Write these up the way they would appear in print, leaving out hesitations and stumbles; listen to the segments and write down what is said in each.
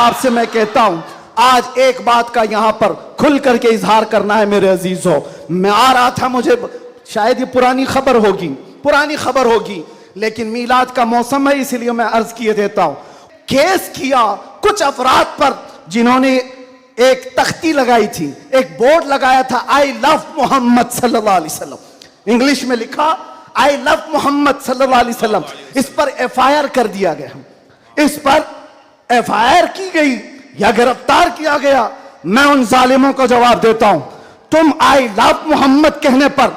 आपसे मैं कहता हूं, आज एक बात का यहां पर खुल करके इजहार करना है मेरे अजीजों। मैं आ रहा था, मुझे शायद ये पुरानी खबर होगी, लेकिन मीलाद का मौसम है इसलिए मैं अर्ज किए देता हूं। केस किया कुछ अफराद पर जिन्होंने एक तख्ती लगाई थी, एक बोर्ड लगाया था, आई लव मोहम्मद सल्लल्लाहु अलैहि वसल्लम, इंग्लिश में लिखा आई लव मोहम्मद सल्लल्लाहु अलैहि वसल्लम। इस पर एफआईआर कर दिया गया, इस पर एफआईआर की गई या गिरफ्तार किया गया। मैं उन जालिमों को जवाब देता हूं, तुम आई लव मोहम्मद कहने पर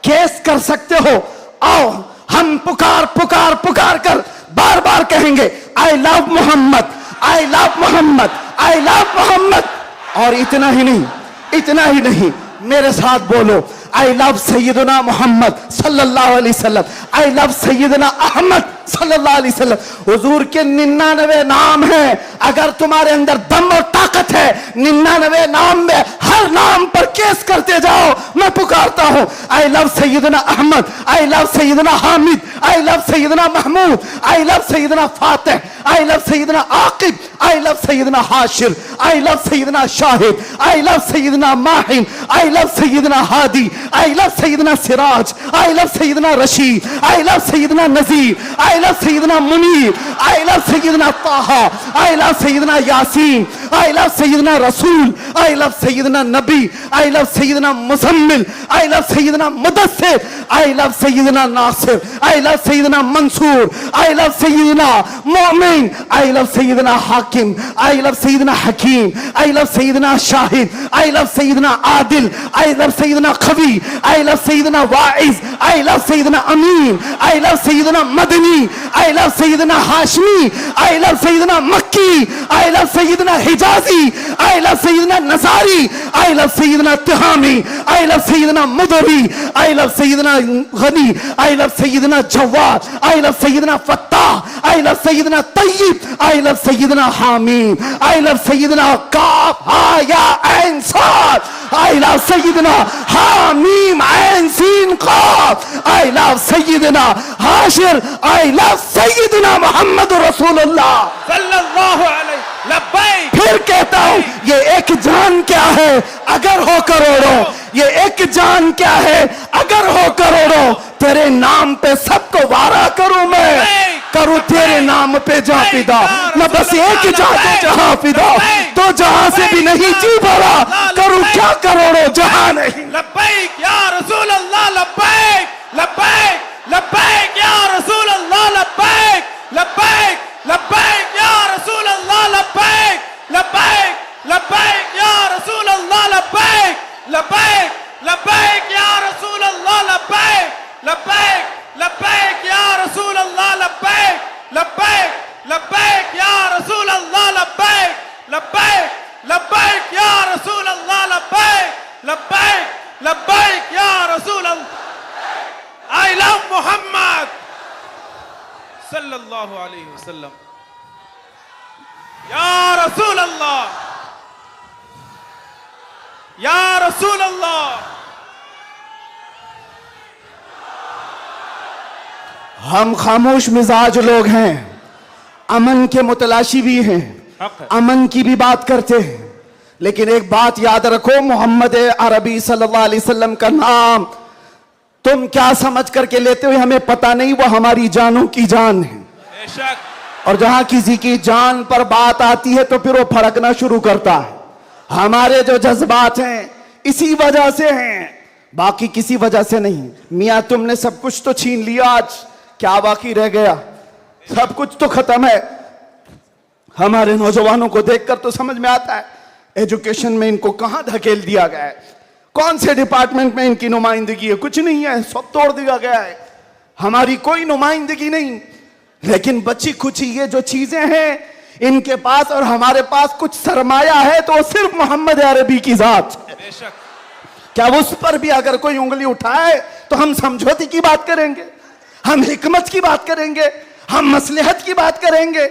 केस कर सकते हो, आओ हम पुकार पुकार पुकार कर बार बार कहेंगे I love Muhammad, I love Muhammad, I love Muhammad. और इतना ही नहीं, मेरे साथ बोलो, आई लव सैयदना मोहम्मद सल्लल्लाहु अलैहि वसल्लम, आई लव सैयदना अहमद सल्लल्लाहु अलैहि वसल्लम। हुजूर के 99 नाम हैं, अगर तुम्हारे अंदर दम और ताकत है, 99 नाम में हर नाम पर केस करते जाओ। मैं पुकारता हूं, I love Sayyidna Ahmad, I love Sayyidna Hamid, I love Sayyidna Mahmood, I love Sayyidna Fatih, I love Sayyidna Aqib, I love Sayyidna Hashir, I love Sayyidna Shahid, I love Sayyidna Mahin, I love Sayyidna Hadi, I love Sayyidna Siraj, I love Sayyidna Rashid, I love Sayyidna Nazir, I love Sayyidna Munir, I love Sayyidna Taha, I love Sayyidna Yasin, I love Sayyidna Rasool, I love Syedna Nabi, I love Sayyidna Muzammil, I love Sayyidna Mudassir, I love Sayyidna Nasir, I love Sayyidna Mansoor, I love Sayyidna Momin, I love Sayyidna Hakim, I love Sayyidna Hakeem, I love Sayyidna Shahid, I love Sayyidna Adil, I love Sayyidna Qavi, I love Sayyidna Waiz, I love Sayyidna Amin, I love Sayyidna Madani, I love Sayyidna Hashmi, I love Sayyidna Makki, I love Sayyidna Hijazi, I love Sayyidna nursery, I love Sayyidna Tihami, I love Sayyidna Mudri, I love Sayyidna Ghani, I love Sayyidna Jawad, I love Sayyidna Fattah, I love Sayyidna Tayyab, I love Sayyidna Hamim, I love Sayyidna काफ हा या ऐन साद, I love Sayyidna Hamim ऐन सीन काफ, I love Sayyidna Hashir, I love Sayyidna Mohammad रसूलुल्लाह सल्लल्लाहु अलैहि लब्बैक। फिर कहता हूं, ये एक जान क्या है अगर हो करोड़ों, ये एक जान क्या है अगर हो करोड़ों, तेरे नाम पे सबको वारा करूं मैं, करूं तेरे नाम पे जा फिदा, मैं बस एक चाहते जहां फिदा, तो जहां से भी नहीं जी भरा, करूं क्या करोड़ों जहां नहीं। लब्बैक या रसूल अल्लाह, लब्बैक लब्बैक लब्बैक या रसूल अल्लाह, लब्बैक लब्बैक लब्बैक या रसूल अल्लाह, लब्बैक लब्बैक लब्बैक या रसूल अल्लाह, लब्बैक लब्बैक लब्बैक या रसूल अल्लाह, लब्बैक लब्बैक लब्बैक या रसूल अल्लाह, लब्बैक लब्बैक लब्बैक या रसूल अल्लाह, लब्बैक लब्बैक लब्बैक या रसूल अल्लाह, लब्बैक लब्बैक लब्बैक या रसूल अल्लाह। आई लव मोहम्मद सल्लल्लाहु अलैहि वसल्लम, या रसूल अल्लाह, या रसूल अल्लाह। हम खामोश मिजाज लोग हैं, अमन के मुतलाशी भी हैं, अमन की भी बात करते हैं, लेकिन एक बात याद रखो, मोहम्मद अरबी सल्लल्लाहु अलैहि वसल्लम का नाम तुम क्या समझ करके लेते हो हमें पता नहीं, वो हमारी जानों की जान है। और जहां किसी की जान पर बात आती है तो फिर वो फड़कना शुरू करता है। हमारे जो जज्बात हैं इसी वजह से हैं, बाकी किसी वजह से नहीं। मियां तुमने सब कुछ तो छीन लिया, आज क्या बाकी रह गया? सब कुछ तो खत्म है। हमारे नौजवानों को देखकर तो समझ में आता है एजुकेशन में इनको कहां धकेल दिया गया है, कौन से डिपार्टमेंट में इनकी नुमाइंदगी है, कुछ नहीं है, सब तोड़ दिया गया है, हमारी कोई नुमाइंदगी नहीं। लेकिन बची कुछ ये जो चीजें हैं इनके पास और हमारे पास कुछ सरमाया है, तो सिर्फ मोहम्मद अरबी की जात है। क्या उस पर भी अगर कोई उंगली उठाए तो हम समझौते की बात करेंगे, हम हिकमत की बात करेंगे, हम मसलहत की बात करेंगे।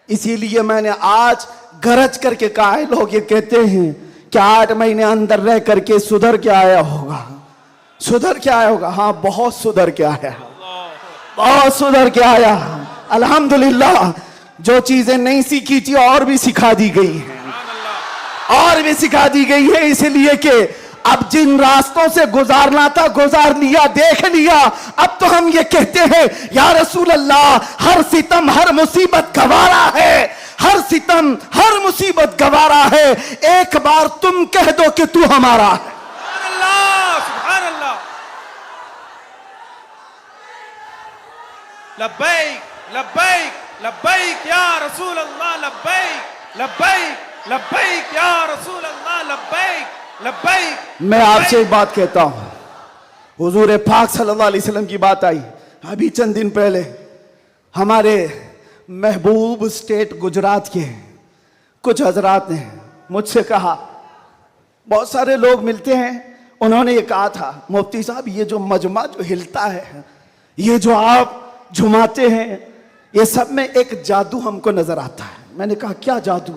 इसीलिए मैंने आज गरज करके कहा है, लोग ये कहते हैं कि 8 महीने अंदर रह करके सुधर के आया होगा, सुधर के आया होगा। हाँ, बहुत सुधर के आया, बहुत सुधर के आया। अल्हम्दुलिल्लाह जो चीजें नहीं सीखी थी और भी सिखा दी गई हैं, और भी सिखा दी गई है, इसलिए कि अब जिन रास्तों से गुजारना था गुजार लिया, देख लिया। अब तो हम ये कहते हैं या रसूल अल्लाह, हर सितम हर मुसीबत गवारा है, हर सितम हर मुसीबत गवारा है, एक बार तुम कह दो कि तू हमारा है। सुभान अल्लाह। लब्बैक लब्बैक लब्बैक या रसूल अल्लाह, लब्बैक लब्बैक लब्बैक या रसूल अल्लाह, लब्बैक लब्बैक। मैं आपसे एक बात कहता हूं, हुजूर पाक सल्लल्लाहु अलैहि वसल्लम की बात आई अभी चंद दिन पहले। हमारे महबूब स्टेट गुजरात के कुछ हजरात ने मुझसे कहा, बहुत सारे लोग मिलते हैं, उन्होंने ये कहा था, मुफ्ती साहब ये जो मजमा जो हिलता है, ये जो आप झुमाते हैं, ये सब में एक जादू हमको नजर आता है। मैंने कहा क्या जादू?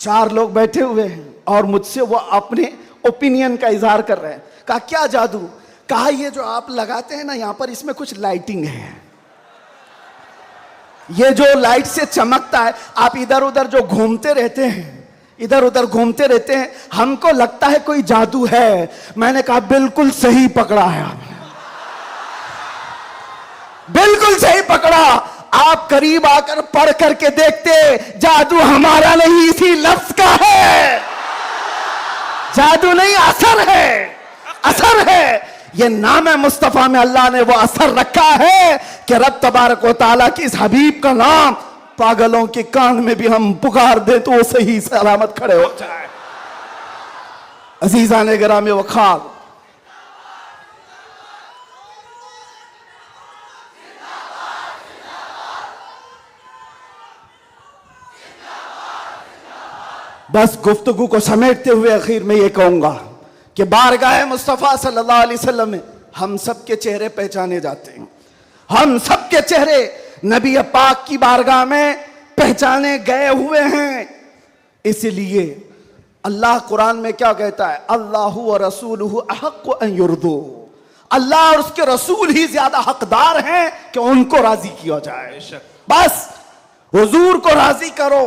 4 लोग बैठे हुए हैं और मुझसे वो अपने ओपिनियन का इजहार कर रहे हैं। कहा क्या जादू? कहा ये जो आप लगाते हैं ना यहां पर, इसमें कुछ लाइटिंग है, ये जो लाइट से चमकता है, आप इधर उधर जो घूमते रहते हैं, इधर उधर घूमते रहते हैं, हमको लगता है कोई जादू है। मैंने कहा बिल्कुल सही पकड़ा है आपने, बिल्कुल सही पकड़ा। आप करीब आकर पढ़ करके देखते, जादू हमारा नहीं इसी लफ्ज का है, जादू नहीं असर है, असर है। ये नाम है मुस्तफा में अल्लाह ने वो असर रखा है कि रब तबारक व तआला की इस हबीब का नाम पागलों के कान में भी हम पुकार दे तो वो सही सलामत खड़े हो जाए। अजीजा ने गिरामे वखार, बस गुफ्तगू को समेटते हुए आखिर में ये कहूंगा कि बारगाह मुस्तफ़ा सल्लल्लाहु अलैहि वसल्लम में हम सब के चेहरे पहचाने जाते हैं, हम सब के चेहरे नबी पाक की बारगाह में पहचाने गए हुए हैं। इसलिए अल्लाह कुरान में क्या कहता है, अल्लाहु व रसूलुहु अहक्कु अन युर्दू, अल्लाह और उसके रसूल ही ज्यादा हकदार हैं कि उनको राजी किया जाए। बस हुजूर को राजी करो।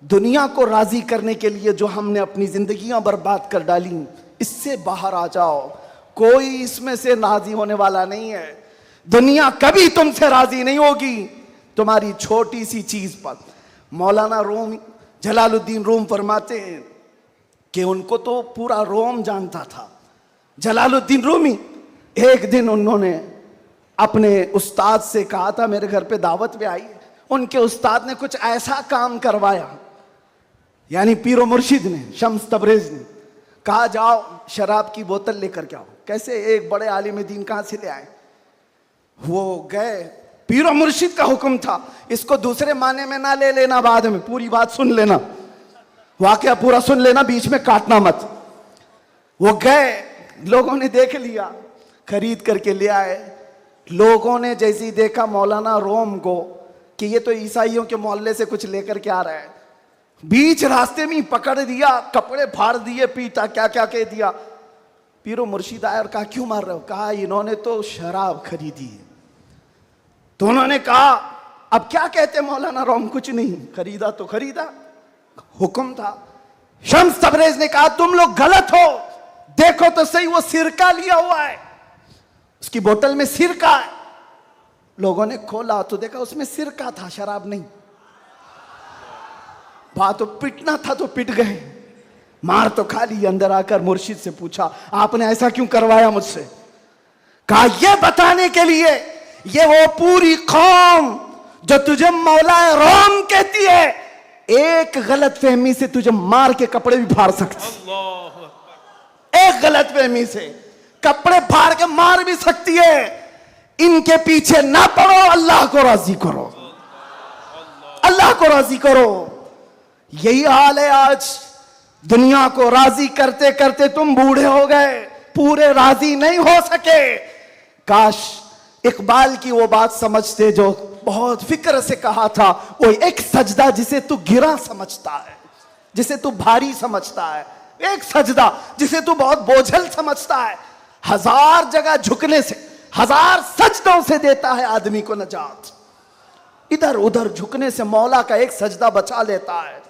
दुनिया को राजी करने के लिए जो हमने अपनी जिंदगियां बर्बाद कर डाली, इससे बाहर आ जाओ। कोई इसमें से राजी होने वाला नहीं है। दुनिया कभी तुमसे राजी नहीं होगी तुम्हारी छोटी सी चीज पर। मौलाना रूम जलालुद्दीन रूम फरमाते हैं कि उनको तो पूरा रोम जानता था। जलालुद्दीन रूमी, एक दिन उन्होंने अपने उस्ताद से कहा था, मेरे घर पे दावत में आई, उनके उस्ताद ने कुछ ऐसा काम करवाया, यानी पीरो मुर्शिद ने, शम्स तबरेज ने कहा जाओ शराब की बोतल लेकर के आओ। कैसे? एक बड़े आलिम दीन कहां से ले आए? वो गए, पीरो मुर्शिद का हुक्म था, इसको दूसरे माने में ना ले लेना, बाद में पूरी बात सुन लेना, वाकया पूरा सुन लेना, बीच में काटना मत। वो गए, लोगों ने देख लिया, खरीद करके ले आए। लोगों ने जैसे ही देखा मौलाना रोम को कि ये तो ईसाइयों के मोहल्ले से कुछ लेकर के आ रहा है, बीच रास्ते में पकड़ दिया, कपड़े फाड़ दिए, पीटा, क्या क्या कह दिया। पीरो मुर्शिद आया और कहा क्यों मार रहे हो? कहा इन्होंने तो शराब खरीदी है। तो उन्होंने कहा अब क्या कहते मौलाना रोम? कुछ नहीं, खरीदा तो खरीदा, हुक्म था। शम्स तबरेज ने कहा तुम लोग गलत हो, देखो तो सही, वो सिरका लिया हुआ है, उसकी बोतल में सिरका है। लोगों ने खोला तो देखा उसमें सिरका था, शराब नहीं। बात तो पिटना था तो पिट गए, मार तो खा ली। अंदर आकर मुर्शिद से पूछा आपने ऐसा क्यों करवाया मुझसे? कहा यह बताने के लिए, ये वो पूरी कौम जो तुझे मौला रोम कहती है, एक गलत फहमी से तुझे मार के कपड़े भी फाड़ सकती, एक गलत फहमी से कपड़े फाड़ के मार भी सकती है। इनके पीछे ना पड़ो, अल्लाह को राजी करो, अल्लाह को राजी करो। यही हाल है आज। दुनिया को राजी करते करते तुम बूढ़े हो गए, पूरे राजी नहीं हो सके। काश इकबाल की वो बात समझते जो बहुत फिक्र से कहा था, वो एक सजदा जिसे तू गिरा समझता है, जिसे तू भारी समझता है, एक सजदा जिसे तू बहुत बोझल समझता है, 1000 जगह झुकने से, 1000 सजदों से देता है आदमी को नजात। इधर उधर झुकने से मौला का एक सजदा बचा लेता है।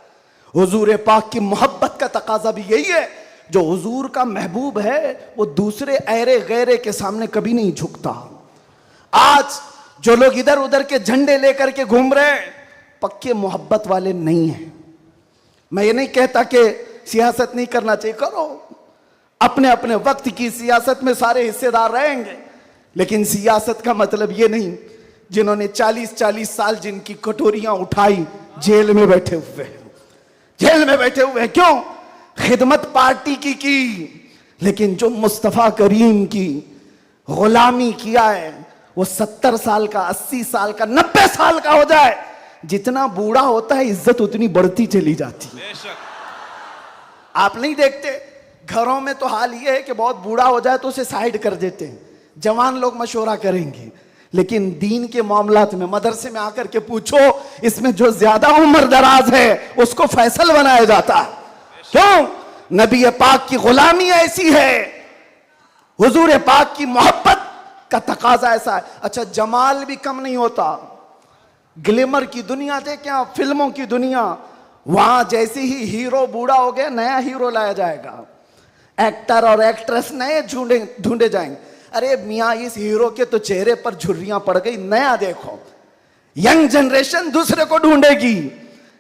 हुजूर पाक की मोहब्बत का तकाजा भी यही है, जो हुजूर का महबूब है वो दूसरे ऐरे गैरे के सामने कभी नहीं झुकता। आज जो लोग इधर उधर के झंडे लेकर के घूम रहे हैं, पक्के मोहब्बत वाले नहीं हैं। मैं ये नहीं कहता कि सियासत नहीं करना चाहिए, करो, अपने अपने वक्त की सियासत में सारे हिस्सेदार रहेंगे, लेकिन सियासत का मतलब ये नहीं जिन्होंने 40-40 साल जिनकी कटोरियां उठाई जेल में बैठे हुए हैं, जेल में बैठे हुए हैं। क्यों? खिदमत पार्टी की, लेकिन जो मुस्तफा करीम की गुलामी किया है वो 70 साल का, 80 साल का, 90 साल का हो जाए, जितना बूढ़ा होता है इज्जत उतनी बढ़ती चली जाती है। आप नहीं देखते घरों में तो हाल ये है कि बहुत बूढ़ा हो जाए तो उसे साइड कर देते हैं, जवान लोग मशवरा करेंगे, लेकिन दीन के मामलात में मदरसे में आकर के पूछो, इसमें जो ज्यादा उम्र दराज है उसको फैसल बनाया जाता है। क्यों? नबी पाक की गुलामी ऐसी है, हुजूर पाक की मोहब्बत का तकाजा ऐसा है। अच्छा, जमाल भी कम नहीं होता, ग्लैमर की दुनिया देखें आप, फिल्मों की दुनिया, वहां जैसे ही हीरो बूढ़ा हो गया नया हीरो लाया जाएगा, एक्टर और एक्ट्रेस नए ढूंढे जाएंगे। अरे मियाँ, इस हीरो के तो चेहरे पर झुर्रियां पड़ गई, नया देखो। यंग जनरेशन दूसरे को ढूंढेगी,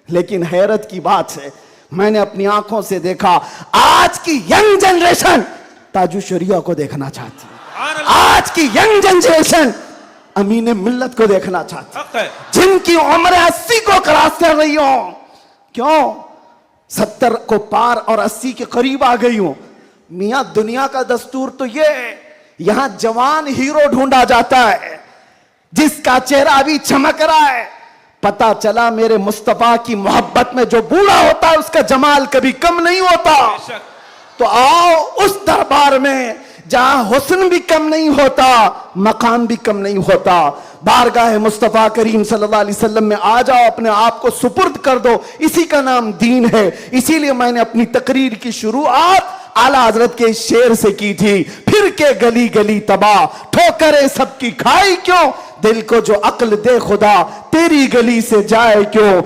लेकिन हैरत की बात है, मैंने अपनी आंखों से देखा, आज की यंग जनरेशन ताजु शरिया को देखना चाहती है। आज की यंग जनरेशन अमीन मिल्लत को देखना चाहती है, जिनकी उम्र 80 को क्रॉस कर रही हो। क्यों? 70 को पार और 80 के करीब आ गई हो। मियां, दुनिया का दस्तूर तो ये है, यहां जवान हीरो ढूंढा जाता है जिसका चेहरा अभी चमक रहा है। पता चला मेरे मुस्तफा की मोहब्बत में जो बूढ़ा होता है उसका जमाल कभी कम नहीं होता। तो आओ उस दरबार में जहां हुस्न भी कम नहीं होता, मकाम भी कम नहीं होता। बारगाह मुस्तफा करीम सल्लल्लाहु अलैहि वसल्लम में आ जाओ, अपने आप को सुपुर्द कर दो, इसी का नाम दीन है। इसीलिए मैंने अपनी तकरीर की शुरुआत आला हजरत के शेर से की थी, फिर के गली गली तबाह, ठोकरें सबकी खाई क्यों, दिल को जो अक्ल दे खुदा, तेरी गली से जाए क्यों।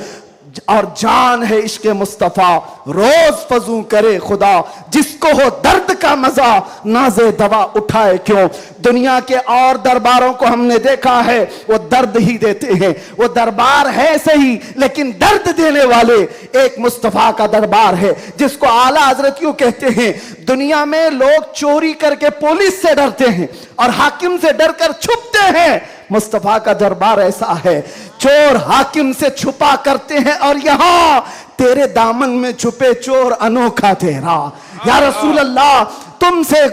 और जान है इश्क मुस्तफा, रोज फजू करे खुदा, जिसको हो दर्द का मजा, नाज़े दवा उठाए क्यों। दुनिया के और दरबारों को हमने देखा है, वो दर्द ही देते हैं, वो दरबार है सही लेकिन दर्द देने वाले एक मुस्तफा का दरबार है, जिसको आला हजरत यूं कहते हैं। दुनिया में लोग चोरी करके पुलिस से डरते हैं और हाकिम से डरकर छुपते हैं, मुस्तफा का दरबार ऐसा है, चोर हाकिम से छुपा करते हैं और यहां तेरे दामन में छुपे चोर अनोखा तेरा। या रसूल अल्लाह, तुमसे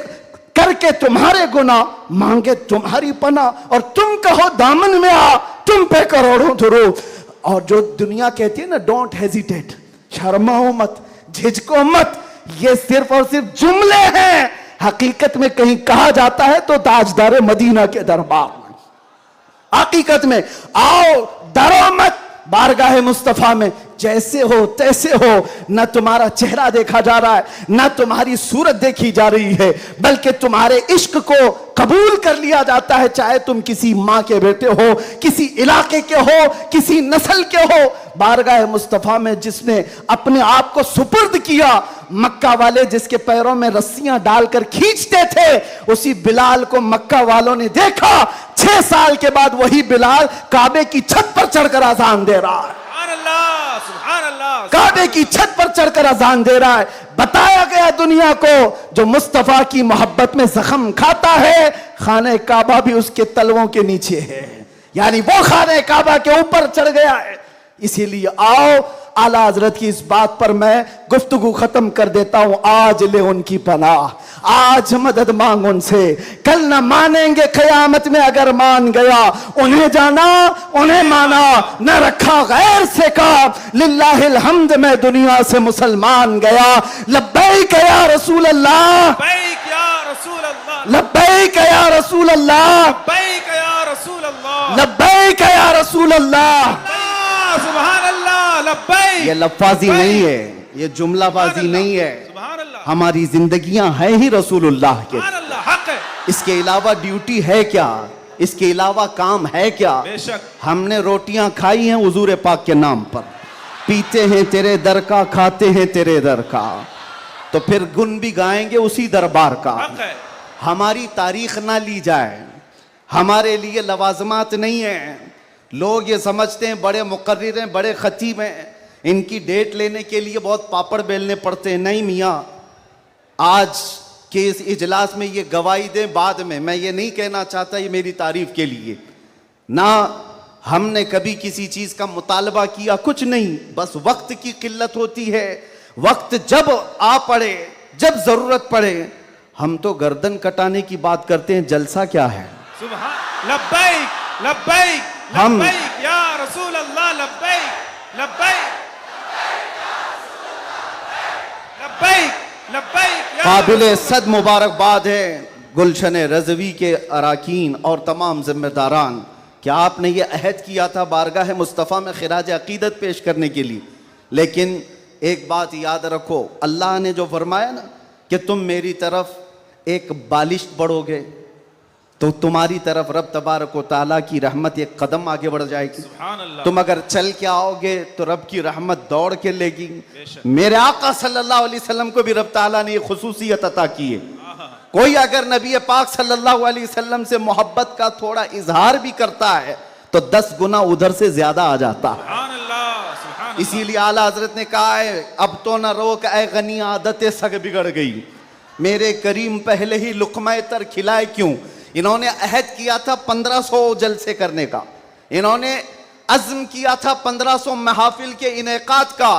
करके तुम्हारे गुनाह, मांगे तुम्हारी पना, और तुम कहो दामन में आ, तुम पे करोड़ों दुरूद। और जो दुनिया कहती है ना, डोंट हेजिटेट, शर्माओ मत, झिझको मत, ये सिर्फ और सिर्फ जुमले हैं। हकीकत में कहीं कहा जाता है तो ताजदार मदीना के दरबार में, हकीकत में आओ, डरो मत, बारगाह मुस्तफा में जैसे हो तैसे हो। न तुम्हारा चेहरा देखा जा रहा है, न तुम्हारी सूरत देखी जा रही है, बल्कि तुम्हारे इश्क को कबूल कर लिया जाता है, चाहे तुम किसी माँ के बेटे हो, किसी इलाके के हो, किसी नस्ल के हो। बारगाह मुस्तफा में जिसने अपने आप को सुपुर्द किया, मक्का वाले जिसके पैरों में रस्सियां डालकर खींचते थे, उसी बिलाल को मक्का वालों ने देखा। 6 साल के बाद वही बिलाल काबे की छत पर चढ़कर अजान दे रहा है, काबे की छत पर चढ़कर अजान दे रहा है। बताया गया दुनिया को, जो मुस्तफा की मोहब्बत में जख्म खाता है, खाने काबा भी उसके तलवों के नीचे है, यानी वो खाने काबा के ऊपर चढ़ गया है। इसीलिए आओ, आला हजरत की इस बात पर मैं गुफ्तगू खत्म कर देता हूं। आज ले उनकी पनाह, आज मदद मांग उनसे, कल न मानेंगे कयामत में अगर मान गया। उन्हें जाना, उन्हें माना, न रखा गैर से काम, लिल्लाहिल हम्द में दुनिया से मुसलमान गया। लब्बैक या रसूल अल्लाह, लब्बैक या रसूल अल्लाह, लब्बैक या रसूल अल्लाह, लब्बैक या रसूल अल्लाह, लब्बैक या रसूल अल्लाह। सुभान अल्लाह, लब्बैक। ये लफ्ज़ी नहीं है, ये जुमलाबाजी नहीं है, हमारी जिंदगियां हैं ही रसूलुल्लाह के। हक है। इसके अलावा ड्यूटी है क्या? इसके अलावा काम है क्या? बेशक। हमने रोटियां खाई हैं हुजूर पाक के नाम पर, पीते हैं तेरे दर का, खाते हैं तेरे दर का, तो फिर गुन भी गाएंगे उसी दरबार का। हक है। हमारी तारीख ना ली जाए, हमारे लिए लवाजमात नहीं है। लोग ये समझते हैं बड़े मुकर्रिर हैं, बड़े खतीब हैं, इनकी डेट लेने के लिए बहुत पापड़ बेलने पड़ते हैं। नहीं मियाँ, आज के इस इजलास में ये गवाही दें बाद में, मैं ये नहीं कहना चाहता ये मेरी तारीफ के लिए, ना हमने कभी किसी चीज का मुतालबा किया, कुछ नहीं, बस वक्त की किल्लत होती है। वक्त जब आ पड़े, जब जरूरत पड़े, हम तो गर्दन कटाने की बात करते हैं, जलसा क्या है? सुभान लब्बैक लब्बैक हम- लब्बैक या रसूल अल्लाह, लब्बैक लब्बैक लब्बैक लब्बैक या काबिल रसूल- सद मुबारकबाद है गुलशन रजवी के अराकीन और तमाम जिम्मेदारान। क्या आपने ये अहद किया था बारगाह मुस्तफ़ा में खिराज अकीदत पेश करने के लिए, लेकिन एक बात याद रखो, अल्लाह ने जो फरमाया ना कि तुम मेरी तरफ एक बालिश बढ़ोगे तो तुम्हारी तरफ रब तबारक व तआला की रहमत एक कदम आगे बढ़ जाएगी। सुभान अल्लाह। तुम अगर चल के आओगे तो रब की रहमत दौड़ के लेगी। बेशक। मेरे आका सल्लल्लाहु अलैहि वसल्लम को भी रब ताला ने ये खुसूसियत अता की है। कोई अगर नबी पाक सल्लल्लाहु अलैहि वसल्लम से मोहब्बत का थोड़ा इजहार भी करता है तो 10 गुना उधर से ज्यादा आ जाता है। सुभान अल्लाह, सुभान अल्लाह। इसीलिए आला हजरत ने कहा है, अब तो न रोक ऐ गनी आदतें सग बिगड़ गई, मेरे करीम पहले ही लुकमा तर खिलाए क्यों। इन्होंने अहद किया था 1500 जलसे करने का, इन्होंने अज़्म किया था 1500 महफिल के इनेकात का।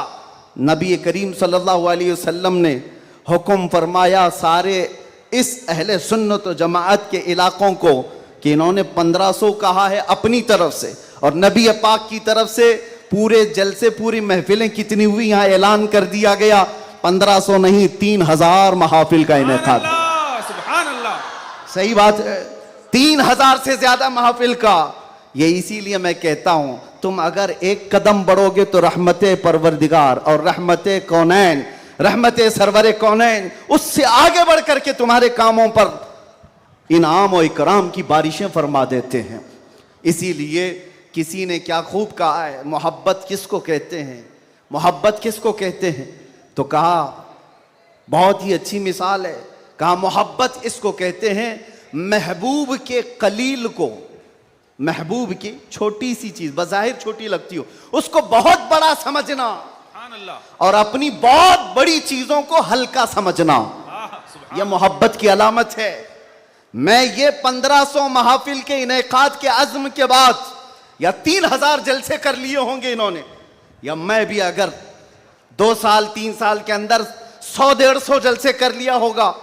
नबी करीम सल्लल्लाहु अलैहि वसल्लम ने हुक्म फरमाया सारे इस अहले सुन्नत व जमाअत के इलाकों को कि इन्होंने 1500 कहा है अपनी तरफ से, और नबी पाक की तरफ से पूरे जलसे, पूरी महफिलें कितनी हुई यहाँ ऐलान कर दिया गया, 1500 नहीं 3000 महफिल का इनेकाद। सुभान अल्लाह। सही बात है, 3000 से ज्यादा महफिल का। ये इसीलिए मैं कहता हूं, तुम अगर एक कदम बढ़ोगे तो रहमत परवरदिगार और रहमत कौनैन, रहमत सरवर कौनैन उससे आगे बढ़ करके तुम्हारे कामों पर इनाम और इकराम की बारिशें फरमा देते हैं। इसीलिए किसी ने क्या खूब कहा है, मोहब्बत किसको कहते हैं, मोहब्बत किसको कहते हैं, तो कहा बहुत ही अच्छी मिसाल है, कहा मोहब्बत इसको कहते हैं महबूब के कलील को, महबूब की छोटी सी चीज बज़ाहिर छोटी लगती हो उसको बहुत बड़ा समझना, सुभान अल्लाह। और अपनी बहुत बड़ी चीजों को हल्का समझना, सुभान यह मोहब्बत की अलामत है। मैं ये 1500 महफिल के इनेकाद के अज़्म के बाद या 3000 जलसे कर लिए होंगे इन्होंने, या मैं भी अगर 2 साल 3 साल के अंदर 100-150 जलसे कर लिया होगा,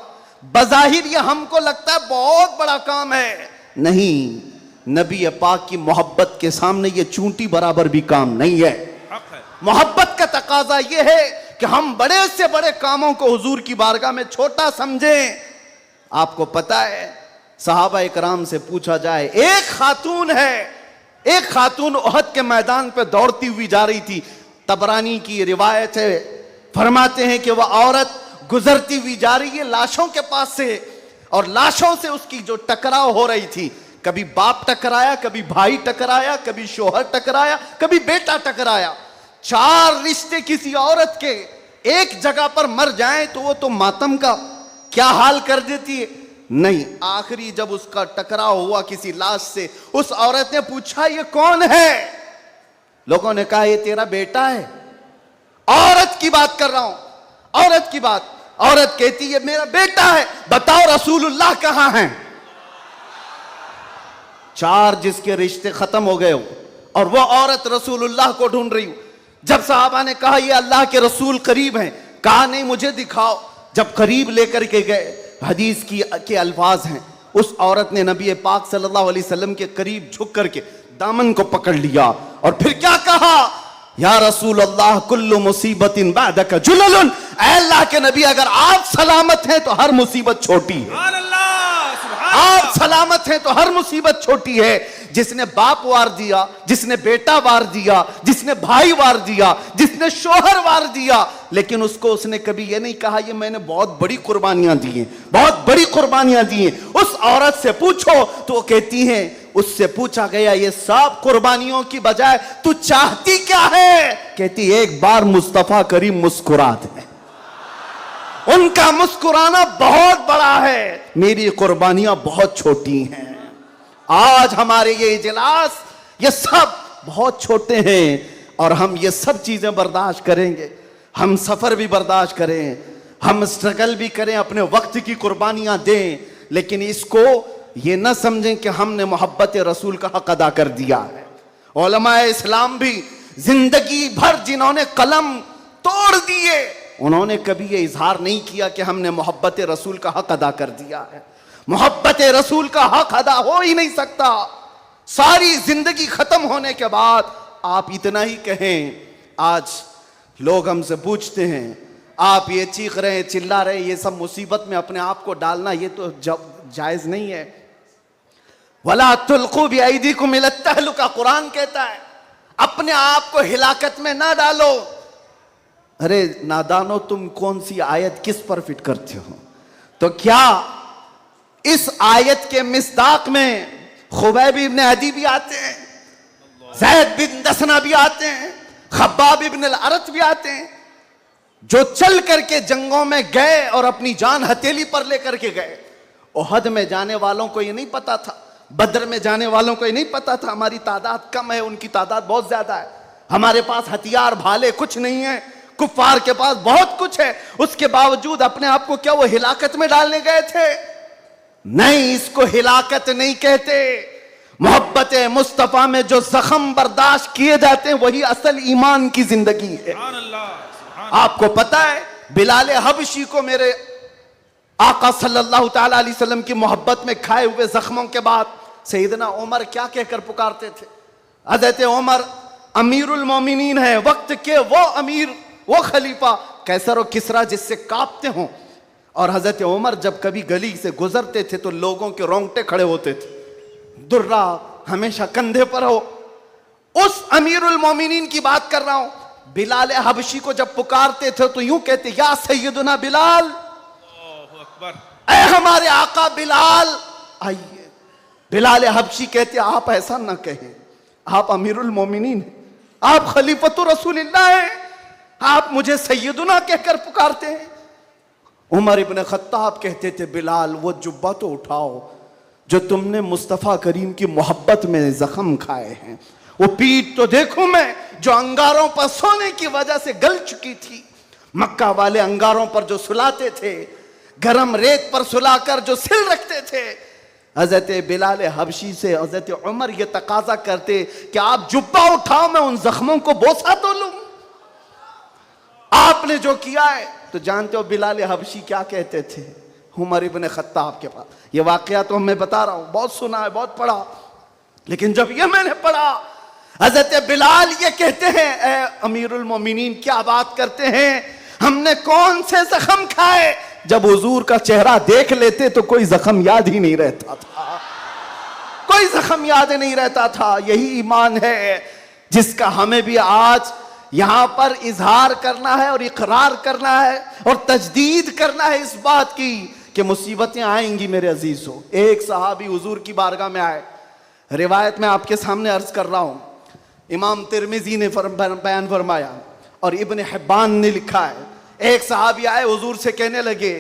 बज़ाहिर ये हमको लगता है बहुत बड़ा काम है, नहीं, नबी पाक की मोहब्बत के सामने ये चूंटी बराबर भी काम नहीं है। हक है। मोहब्बत का तकाजा ये है कि हम बड़े से बड़े कामों को हुजूर की बारगाह में छोटा समझें। आपको पता है सहाबा इकराम से पूछा जाए, एक खातून है, एक खातून उहद के मैदान पे दौड़ती हुई जा रही थी, तबरानी की रिवायत है, फरमाते हैं कि वह औरत गुजरती हुई जा रही है लाशों के पास से, और लाशों से उसकी जो टकराव हो रही थी, कभी बाप टकराया, कभी भाई टकराया, कभी शोहर टकराया, कभी बेटा टकराया। 4 रिश्ते किसी औरत के एक जगह पर मर जाएं तो वो तो मातम का क्या हाल कर देती है, नहीं, आखिरी जब उसका टकराव हुआ किसी लाश से, उस औरत ने पूछा ये कौन है, लोगों ने कहा ये तेरा बेटा है। औरत की बात कर रहा हूं, औरत की बात, औरत कहती है मेरा बेटा है, बताओ रसूलुल्लाह कहां हैं। 4 जिसके रिश्ते खत्म हो गए हो और वो औरत रसूलुल्लाह को ढूंढ रही हो। जब साहबा ने कहा ये अल्लाह के रसूल करीब हैं, कहा नहीं मुझे दिखाओ। जब करीब लेकर के गए, हदीस की के अल्फाज हैं, उस औरत ने नबी पाक सल्लल्लाहु अलैहि वसल्लम के करीब झुक करके दामन को पकड़ लिया और फिर क्या कहा, या रसूल अल्लाह कुल्लु मुसीबतिन बादका जुललुन, ऐ अल्लाह के नबी अगर आप सलामत हैं तो हर मुसीबत छोटी है, सुभान अल्लाह, सुभान आप अल्लाह। सलामत हैं तो हर मुसीबत छोटी है। जिसने बाप वार दिया, जिसने बेटा वार दिया, जिसने भाई वार दिया, जिसने शोहर वार दिया, लेकिन उसको उसने कभी ये नहीं कहा ये मैंने बहुत बड़ी कुर्बानियां दी हैं, बहुत बड़ी कुर्बानियां दी हैं। उस औरत से पूछो तो वो कहती हैं उससे पूछा गया ये सब कुर्बानियों की बजाय तू चाहती क्या है? कहती एक बार मुस्तफा करीम मुस्कुरा दे। उनका मुस्कुराना बहुत बड़ा है, मेरी कुर्बानियां बहुत छोटी हैं। आज हमारे ये इजलास ये सब बहुत छोटे हैं और हम ये सब चीजें बर्दाश्त करेंगे। हम सफर भी बर्दाश्त करें, हम स्ट्रगल भी करें, अपने वक्त की कुर्बानियां दें, लेकिन इसको ये न समझें कि हमने मोहब्बत रसूल का हक अदा कर दिया है। उलमाए इस्लाम भी जिंदगी भर जिन्होंने कलम तोड़ दिए, उन्होंने कभी ये इजहार नहीं किया कि हमने मोहब्बत रसूल का हक अदा कर दिया है। मोहब्बत रसूल का हक अदा हो ही नहीं सकता। सारी जिंदगी खत्म होने के बाद आप इतना ही कहें। आज लोग हमसे पूछते हैं, आप ये चीख रहे हैं, चिल्ला रहे हैं, ये सब मुसीबत में अपने आप को डालना ये तो जायज नहीं है। वला तुल्कू बिअयदीकुम इला तहलुका, कुरान कहता है अपने आप को हिलाकत में ना डालो। अरे नादानो, तुम कौन सी आयत किस पर फिट करते हो? तो क्या इस आयत के मिस्दाक में खुबैब इब्न अदी भी आते हैं, ज़ैद बिन दसना भी आते हैं, खब्बाब इब्न अल-अरत भी आते हैं, जो चल करके जंगों में गए और अपनी जान हथेली पर लेकर के गए। ओहद में जाने वालों को ये नहीं पता था, बद्र में जाने वालों को ये नहीं पता था हमारी तादाद कम है, उनकी तादाद बहुत ज्यादा है। हमारे पास हथियार भाले कुछ नहीं है, कुफ्फार के पास बहुत कुछ है। उसके बावजूद अपने आप को क्या वो हिलाकत में डालने गए थे? नहीं, इसको हिलाकत नहीं कहते। मोहब्बत मुस्तफा में जो जख्म बर्दाश्त किए जाते हैं वही असल ईमान की जिंदगी है। आपको पता है बिलाल हबशी को मेरे आका सल्लल्लाहु ताला अलैहि वसल्लम की मोहब्बत में खाए हुए जख्मों के बाद सैयदना उमर क्या कहकर पुकारते थे? हज़रत उमर अमीरुल मोमिनीन है, वक्त के वो अमीर, वो खलीफा, कैसर और किसरा जिससे कांपते हों। और हजरत उमर जब कभी गली से गुजरते थे तो लोगों के रोंगटे खड़े होते थे, दुर्रा हमेशा कंधे पर हो। उस अमीरुल मोमिनीन की बात कर रहा हूं। बिलाल हबशी को जब पुकारते थे तो यूं कहते, या सैयदुना बिलाल, ऐ हमारे आका बिलाल आइए। बिलाल हबशी कहते, आप ऐसा ना कहें, आप अमीरुल मोमिनीन हैं, आप खलीफतुर रसूलिल्लाह हैं, आप मुझे सैयदुना कहकर पुकारते हैं। उमर इब्न खत्ताब कहते थे, बिलाल वो जुब्बा तो उठाओ जो तुमने मुस्तफ़ा करीम की मोहब्बत में जख्म खाए हैं, वो पीठ तो देखूं मैं जो अंगारों पर सोने की वजह से गल चुकी थी। मक्का वाले अंगारों पर जो सुलाते थे, गरम रेत पर सुलाकर जो सिल रखते थे। हजरत बिलाल हबशी से हजरत उमर ये तकाजा करते कि आप जुब्बा उठाओ, मैं उन जख्मों को बोसा तो लूं। आपने जो किया है तो जानते हो बिलाल हबशी क्या कहते थे उमर इब्न खत्ताब के पास? ये वाकया तो मैं बता रहा हूं, बहुत सुना है, बहुत पढ़ा, लेकिन जब ये मैंने पढ़ा, हजरत बिलाल ये कहते हैं, ए अमीरुल मोमिनीन क्या बात करते हैं, हमने कौन से जख्म खाए? जब हुजूर का चेहरा देख लेते तो कोई जख्म याद ही नहीं रहता था, कोई जख्म याद नहीं रहता था। यही ईमान है जिसका हमें भी आज यहां पर इजहार करना है और इकरार करना है और तजदीद करना है इस बात की कि मुसीबतें आएंगी मेरे अजीजों। एक सहाबी हुजूर की बारगाह में आए, रिवायत में आपके सामने अर्ज कर रहा हूं, इमाम तिरमिजी ने बयान फरमाया और इब्न हिब्बान ने लिखा है। एक सहाबी आए, हुजूर से कहने लगे,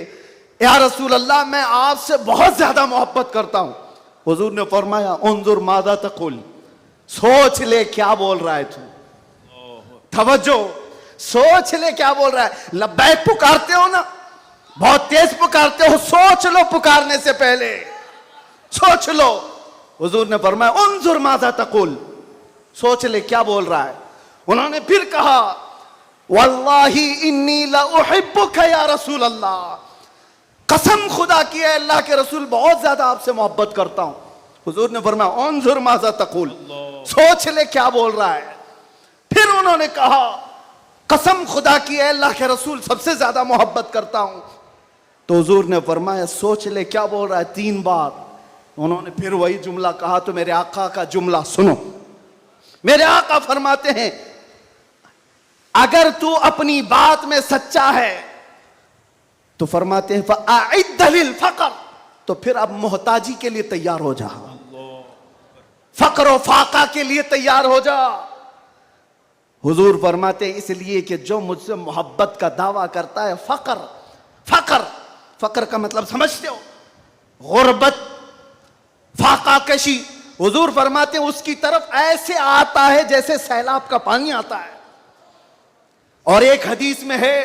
या रसूल अल्लाह, मैं आपसे बहुत ज्यादा मोहब्बत करता हूं। हुजूर ने फरमाया, उन्जुर मादा तकुल, सोच ले क्या बोल रहा है तू, तवज्जो, सोच ले क्या बोल रहा है। लब्बैक पुकारते हो ना, बहुत तेज पुकारते हो, सोच लो पुकारने से पहले, सोच लो। हुजूर ने फरमाया, उन्जुर मादा तकुल, सोच ले क्या बोल रहा है। उन्होंने फिर कहा, वल्लाही इन्नी ला उहिब्बुका या रसूल अल्लाह, कसम खुदा की है अल्लाह के रसूल बहुत ज्यादा आपसे मोहब्बत करता हूं। हुजूर ने फरमाया, उन्जुर मादा तकुल, सोच ले क्या बोल रहा है। फिर उन्होंने कहा, कसम खुदा की है अल्लाह के रसूल सबसे ज्यादा मोहब्बत करता हूं। तो हुजूर ने फरमाया, सोच ले क्या बोल रहा है, 3 बार। उन्होंने फिर वही जुमला कहा। तो मेरे आका का जुमला सुनो, मेरे आका फरमाते हैं, अगर तू अपनी बात में सच्चा है तो फरमाते हैं फअइद्द लिल फक़र, तो फिर अब मोहताजी के लिए तैयार हो जा। फक्र और फाका के लिए तैयार हो जा। हुजूर फरमाते हैं इसलिए कि जो मुझसे मोहब्बत का दावा करता है, फक्र फक्र फक्र का मतलब समझते हो, गुर्बत, फाका कशी। हुजूर फरमाते हैं उसकी तरफ ऐसे आता है जैसे सैलाब का पानी आता है। और एक हदीस में है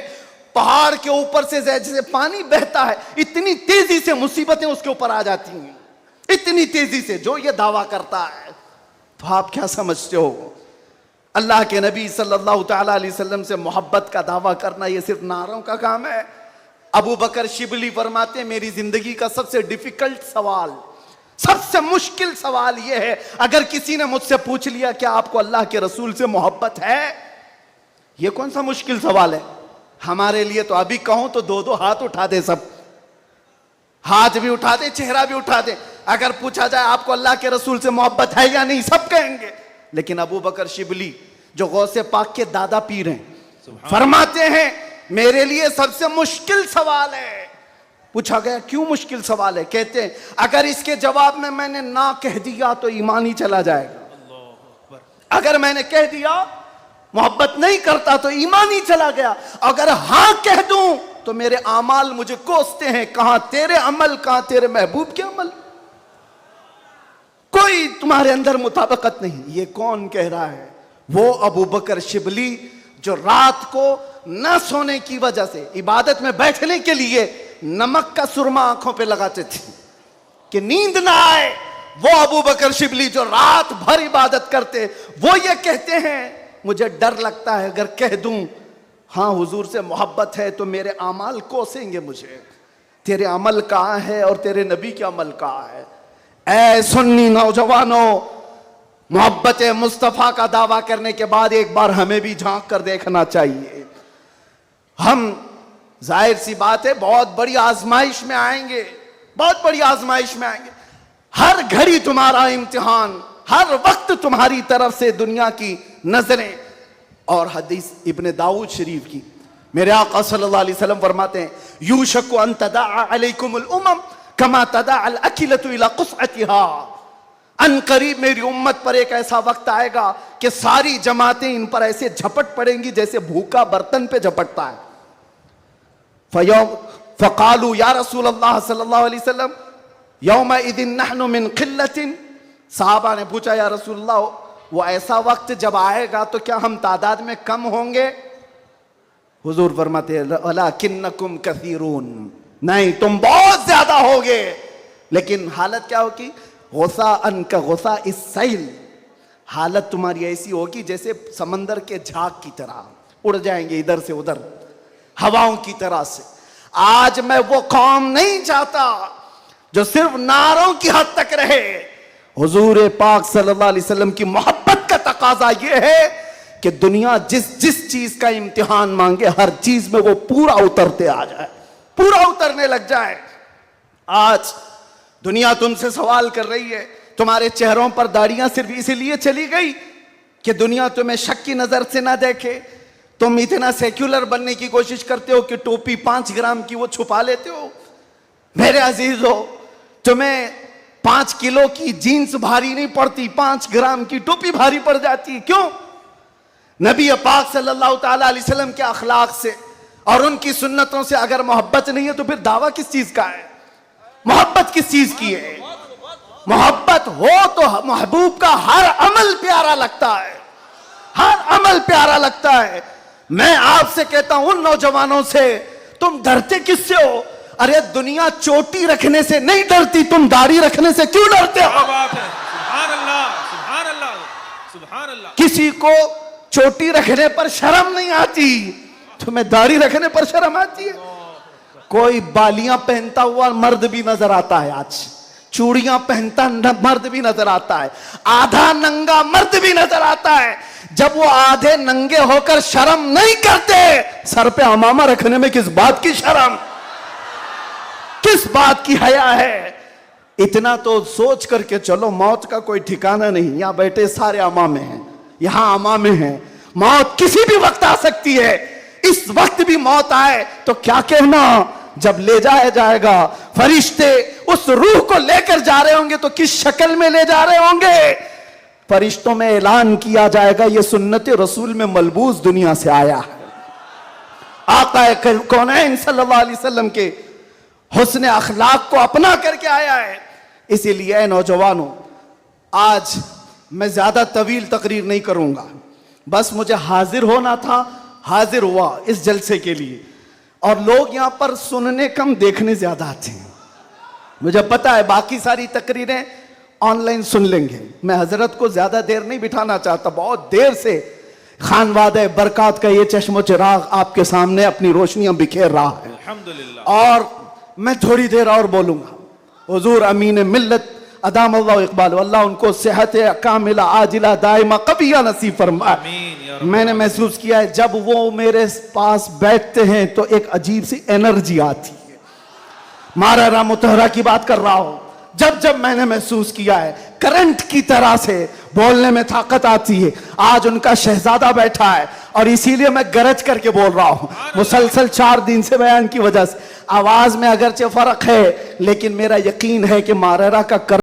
पहाड़ के ऊपर से जैसे पानी बहता है, इतनी तेजी से मुसीबतें उसके ऊपर आ जाती हैं, इतनी तेजी से, जो ये दावा करता है। तो आप क्या समझते हो, अल्लाह के नबी सल्लल्लाहु तआला अलैहि वसल्लम से मोहब्बत का दावा करना ये सिर्फ नारों का काम है? अबू बकर शिबली फरमाते हैं मेरी जिंदगी का सबसे डिफिकल्ट सवाल, सबसे मुश्किल सवाल यह है, अगर किसी ने मुझसे पूछ लिया क्या आपको अल्लाह के रसूल से मोहब्बत है, यह कौन सा मुश्किल सवाल है हमारे लिए? तो अभी कहूं तो दो दो हाथ उठा दे, सब हाथ भी उठा दे, चेहरा भी उठा दे। अगर पूछा जाए आपको अल्लाह के रसूल से मोहब्बत है या नहीं, सब कहेंगे। लेकिन अबू बकर शिबली जो गौसे पाक के दादा पीर हैं, फरमाते हैं मेरे लिए सबसे मुश्किल सवाल है। पूछा गया क्यों मुश्किल सवाल है? कहते हैं अगर इसके जवाब में मैंने ना कह दिया तो ईमान ही चला जाएगा, अगर मैंने कह दिया मोहब्बत नहीं करता तो ईमान ही चला गया, अगर हां कह दूं तो मेरे आमाल मुझे कोसते हैं, कहां तेरे अमल, कहां तेरे महबूब के अमल, कोई तुम्हारे अंदर मुताबिकत नहीं। ये कौन कह रहा है? वो अबू बकर शिबली जो रात को न सोने की वजह से इबादत में बैठने के लिए नमक का सुरमा आंखों पे लगाते थे कि नींद ना आए। वो अबू बकर शिबली जो रात भर इबादत करते, वो ये कहते हैं मुझे डर लगता है अगर कह दूं हां हुजूर से मोहब्बत है तो मेरे अमाल कोसेंगे मुझे, तेरे अमल कहां है और तेरे नबी के अमल कहां है। ऐ सुन्नी नौजवानों, मोहब्बत मुस्तफा का दावा करने के बाद एक बार हमें भी झांक कर देखना चाहिए। हम जाहिर सी बात है बहुत बड़ी आजमाइश में आएंगे, बहुत बड़ी आजमाइश में आएंगे। हर घड़ी तुम्हारा इम्तिहान, हर वक्त तुम्हारी तरफ से दुनिया की नजरें। और हदीस इब्ने दाऊद शरीफ की मेरे आका सल्लल्लाहु अलैहि वसल्लम फरमाते हैं यूशकु अन तदाअ अलैकुमुल उमम कमा तदाअल अकिलतु इला क़ुस्अतिहा। अन करीब मेरी उम्मत पर एक ऐसा वक्त आएगा कि सारी जमातें इन पर ऐसे झपट पड़ेंगी जैसे भूखा बर्तन पे झपटता है। फ़क़ालू या रसूल अल्लाह सल्लल्लाहु अलैहि वसल्लम यौमइज़िन नहनु मिन क़िल्लतिन। साहबा ने पूछा या रसूल अल्लाह वो ऐसा वक्त जब आएगा तो क्या हम तादाद में कम होंगे? हुजूर फरमाते हैं वलाकिन्नकुम कसीरून, नहीं तुम बहुत ज्यादा होगे। लेकिन हालत क्या होगी? गुस्सा अन का गुस्सा इस सैल, हालत तुम्हारी ऐसी होगी जैसे समंदर के झाग की तरह, उड़ जाएंगे इधर से उधर हवाओं की तरह से। आज मैं वो कौम नहीं चाहता जो सिर्फ नारों की हद तक रहे। हुजूर पाक सल्लल्लाहु अलैहि वसल्लम की मोहब्बत का तकाजा यह है कि दुनिया जिस जिस चीज का इम्तिहान मांगे हर चीज में वो पूरा उतरते आ जाए, पूरा उतरने लग जाए। आज दुनिया तुमसे सवाल कर रही है, तुम्हारे चेहरों पर दाढ़ियां सिर्फ इसलिए चली गई कि दुनिया तुम्हें शक की नजर से ना देखे। तुम इतना सेक्युलर बनने की कोशिश करते हो कि टोपी 5 ग्राम की वो छुपा लेते हो। मेरे अजीज हो, तुम्हें 5 किलो की जीन्स भारी नहीं पड़ती, 5 ग्राम की टोपी भारी पड़ जाती है। क्यों? नबी पाक सल्लल्लाहु ताला अलैहि वसल्लम के अखलाक से और उनकी सुन्नतों से अगर मोहब्बत नहीं है तो फिर दावा किस चीज का है? मोहब्बत किस चीज की है? मोहब्बत हो तो महबूब का हर अमल प्यारा लगता है, हर अमल प्यारा लगता है। मैं आपसे कहता हूं उन नौजवानों से, तुम डरते किससे हो? अरे दुनिया चोटी रखने से नहीं डरती, तुम दाढ़ी रखने से क्यों डरते हो? सुभान अल्लाह, सुभान अल्लाह, सुभान अल्लाह। किसी को चोटी रखने पर शर्म नहीं आती, तुम्हें दाढ़ी रखने पर शर्म आती है। कोई बालियां पहनता हुआ मर्द भी नजर आता है, आज चूड़ियां पहनता मर्द भी नजर आता है, आधा नंगा मर्द भी नजर आता है। जब वो आधे नंगे होकर शर्म नहीं करते, सर पे अमामा रखने में किस बात की शर्म, किस बात की हया है? इतना तो सोच करके चलो, मौत का कोई ठिकाना नहीं। यहां बैठे सारे अमामे हैं, यहां अमामे हैं, मौत किसी भी वक्त आ सकती है। इस वक्त भी मौत आए तो क्या कहना, जब ले जाया जाएगा फरिश्ते उस रूह को लेकर जा रहे होंगे तो किस शक्ल में ले जा रहे होंगे? फरिश्तों में ऐलान किया जाएगा ये सुन्नत रसूल में मलबूस दुनिया से आया है। आका कौनैन सल्लल्लाहु अलैहि वसल्लम के हुस्न अखलाक को अपना करके आया है। इसीलिए नौजवानों, आज मैं ज्यादा तवील तकरीर नहीं करूंगा, बस मुझे हाजिर होना था, हाजिर हुआ इस जलसे के लिए। और लोग यहां पर सुनने कम, देखने ज्यादा आते हैं। मुझे पता है बाकी सारी तकरीरें ऑनलाइन सुन लेंगे। मैं हजरत को ज्यादा देर नहीं बिठाना चाहता, बहुत देर से खानवादे बरकात का ये चश्मो चिराग आपके सामने अपनी रोशनियां बिखेर रहा है। अल्हम्दुलिल्लाह। और मैं थोड़ी देर और बोलूंगा। हुजूर अमीन मिल्लत अदाम अल्लाह इकबाल, अल्लाह उनको सेहत कामिला आजिला दाइमा कबिया नसीब फरमाए। आमीन या रब। मैंने महसूस किया है जब वो मेरे पास बैठते हैं तो एक अजीब सी एनर्जी आती है। मारा मुतहरा की बात कर रहा हूं। जब जब मैंने महसूस किया है करंट की तरह से बोलने में ताकत आती है। आज उनका शहजादा बैठा है और इसीलिए मैं गरज करके बोल रहा हूं। मुसलसल 4 दिन से बयान की वजह से आवाज में अगरचे फर्क है, लेकिन मेरा यकीन है कि मारेरा का